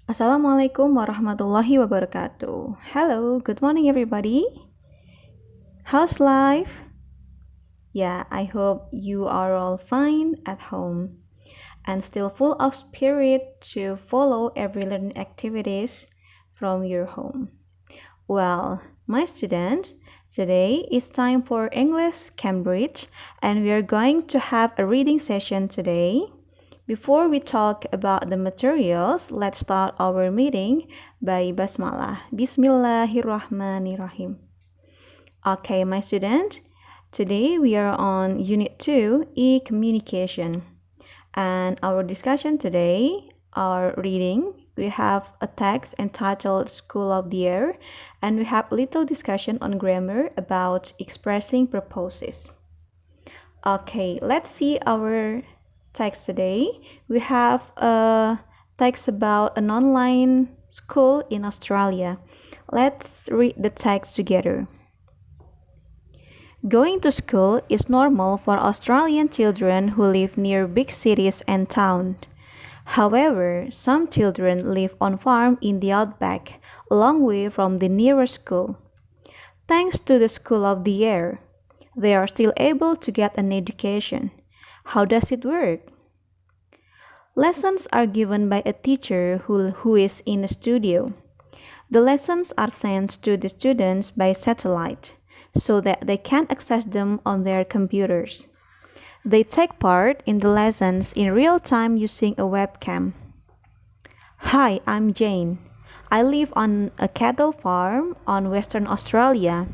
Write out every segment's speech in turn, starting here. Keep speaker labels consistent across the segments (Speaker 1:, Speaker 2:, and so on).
Speaker 1: Assalamualaikum warahmatullahi wabarakatuh. Hello, good morning everybody. How's life? Yeah, I hope you are all fine at home and still full of spirit to follow every learning activities from your home. Well, my students, today is time for English Cambridge and we are going to have a reading session today. Before we talk about the materials, let's start our meeting by Basmalah. Bismillahirrahmanirrahim. Okay, my student, today we are on Unit 2, E-Communication. And our discussion today, our reading, we have a text entitled School of the Year, and we have a little discussion on grammar about expressing purposes. Okay, let's see our text today. We have a text about an online school in Australia. Let's read the text together. Going to school is normal for Australian children who live near big cities and towns. However, some children live on farms in the outback, a long way from the nearest school. Thanks to the School of the Air, they are still able to get an education. How does it work? Lessons are given by a teacher who is in the studio. The lessons are sent to the students by satellite so that they can access them on their computers. They take part in the lessons in real time using a webcam. Hi, I'm Jane. I live on a cattle farm on Western Australia.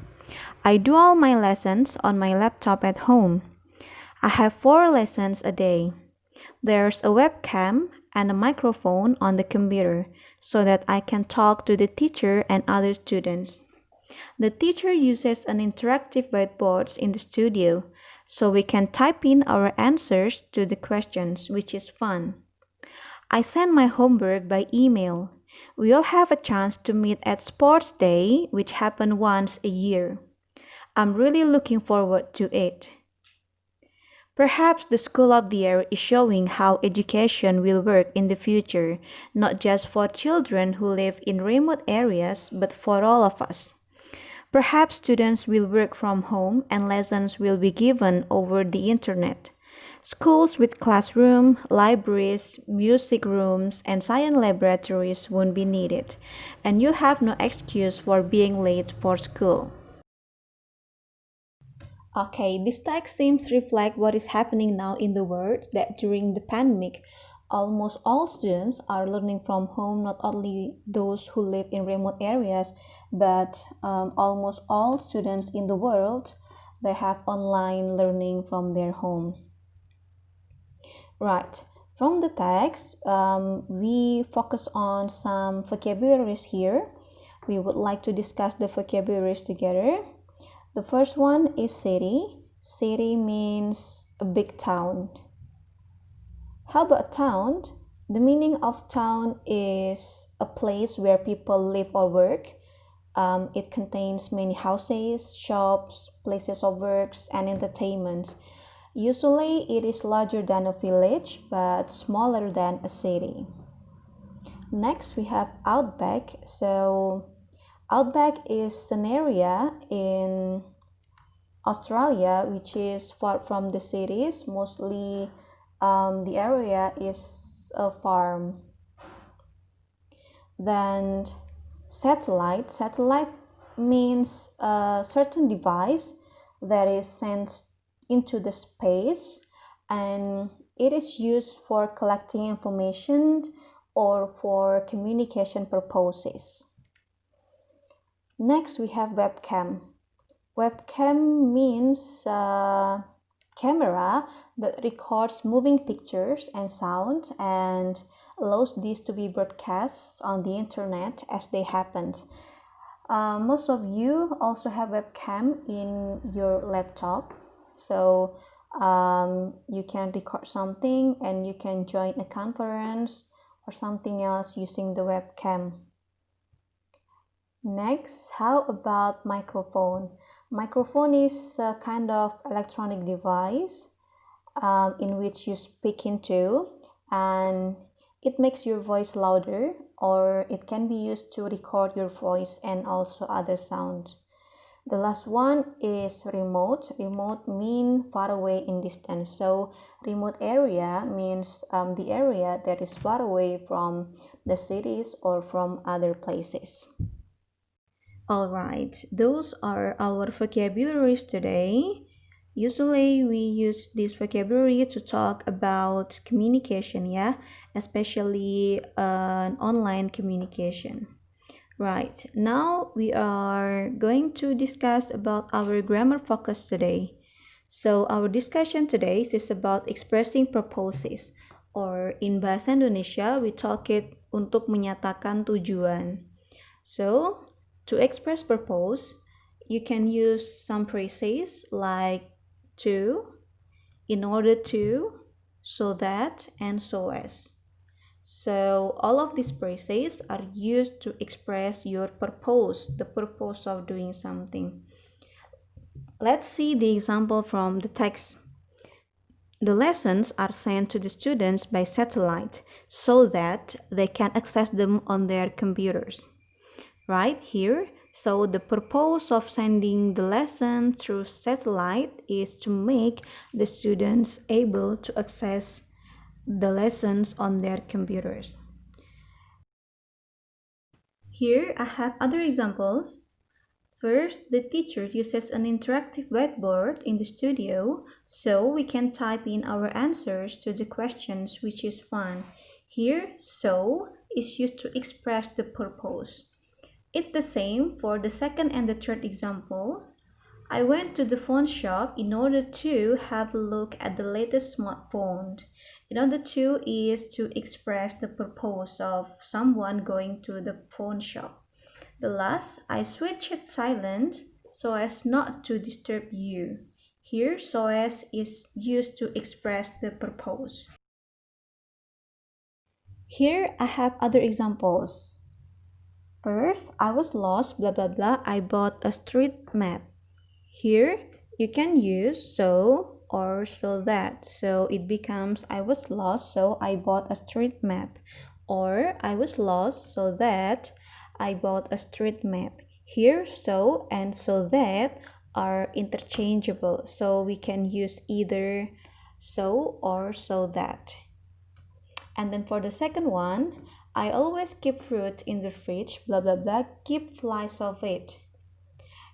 Speaker 1: I do all my lessons on my laptop at home. I have 4 lessons a day. There's a webcam and a microphone on the computer so that I can talk to the teacher and other students. The teacher uses an interactive whiteboard in the studio so we can type in our answers to the questions, which is fun. I send my homework by email. We all have a chance to meet at Sports Day, which happens once a year. I'm really looking forward to it. Perhaps the School of the Year is showing how education will work in the future, not just for children who live in remote areas, but for all of us. Perhaps students will work from home and lessons will be given over the internet. Schools with classroom, libraries, music rooms, and science laboratories won't be needed, and you'll have no excuse for being late for school. Okay, this text seems to reflect what is happening now in the world, that during the pandemic, almost all students are learning from home, not only those who live in remote areas, but almost all students in the world, they have online learning from their home. Right, from the text, we focus on some vocabularies here. We would like to discuss the vocabularies together. The first one is city. City means a big town. How about town? The meaning of town is a place where people live or work. It contains many houses, shops, places of work, and entertainment. Usually, it is larger than a village, but smaller than a city. Next, we have outback. So, outback is an area in Australia which is far from the cities. Mostly the area is a farm. Then satellite. Satellite means a certain device that is sent into the space and it is used for collecting information or for communication purposes. Next, we have webcam. Webcam means a camera that records moving pictures and sound and allows these to be broadcast on the internet as they happen. Most of you also have webcam in your laptop, so you can record something and you can join a conference or something else using the webcam. Next, how about microphone? Microphone is a kind of electronic device in which you speak into, and It makes your voice louder, or it can be used to record your voice and also other sounds. The last one is remote. Remote mean far away in distance. So remote area means the area that is far away from the cities or from other places. Alright, those are our vocabularies today. Usually we use this vocabulary to talk about communication, yeah, especially online communication. Right, now we are going to discuss about our grammar focus today. So our discussion today is about expressing purposes, or in bahasa Indonesia we talk it untuk menyatakan tujuan. So to express purpose, you can use some phrases like to, in order to, so that, and so as. So all of these phrases are used to express your purpose, the purpose of doing something. Let's see the example from the text. The lessons are sent to the students by satellite so that they can access them on their computers. Right here, so the purpose of sending the lesson through satellite is to make the students able to access the lessons on their computers. Here I have other examples. First, the teacher uses an interactive whiteboard in the studio so we can type in our answers to the questions, which is fun. Here, so is used to express the purpose. It's the same for the second and the third examples. I went to the phone shop in order to have a look at the latest smartphone. In order to is to express the purpose of someone going to the phone shop. The last, I switched it silent so as not to disturb you. Here, so as is used to express the purpose. Here, I have other examples. First, I was lost, blah blah blah. I bought a street map. Here, you can use so or so that. So it becomes I was lost, so I bought a street map. Or I was lost, so that I bought a street map. Here, so and so that are interchangeable. So we can use either so or so that. And then for the second one, I always keep fruit in the fridge, blah blah blah, keep flies of it.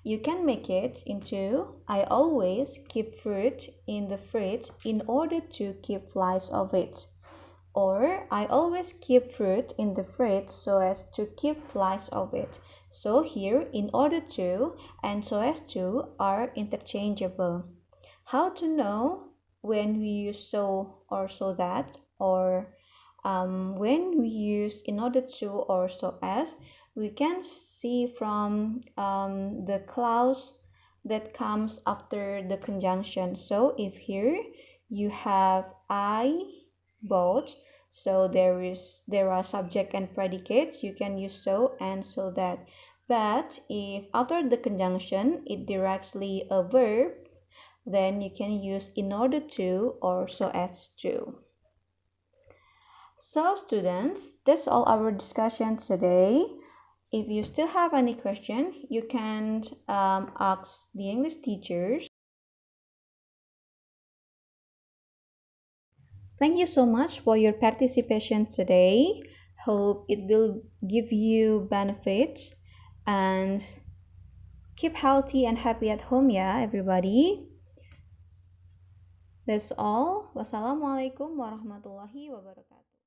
Speaker 1: You can make it into I always keep fruit in the fridge in order to keep flies of it. Or I always keep fruit in the fridge so as to keep flies of it. So here, in order to and so as to are interchangeable. How to know when we use so or so that, or when we use in order to or so as, we can see from the clause that comes after the conjunction. So if here you have I bought, so there are subject and predicates, you can use so and so that. But if after the conjunction it directly a verb, then you can use in order to or so as to. So students, that's all our discussion today. If you still have any question, you can ask the English teachers. Thank you so much for your participation today. Hope it will give you benefits, and keep healthy and happy at home, yeah, everybody. That's all. Wassalamualaikum warahmatullahi wabarakatuh.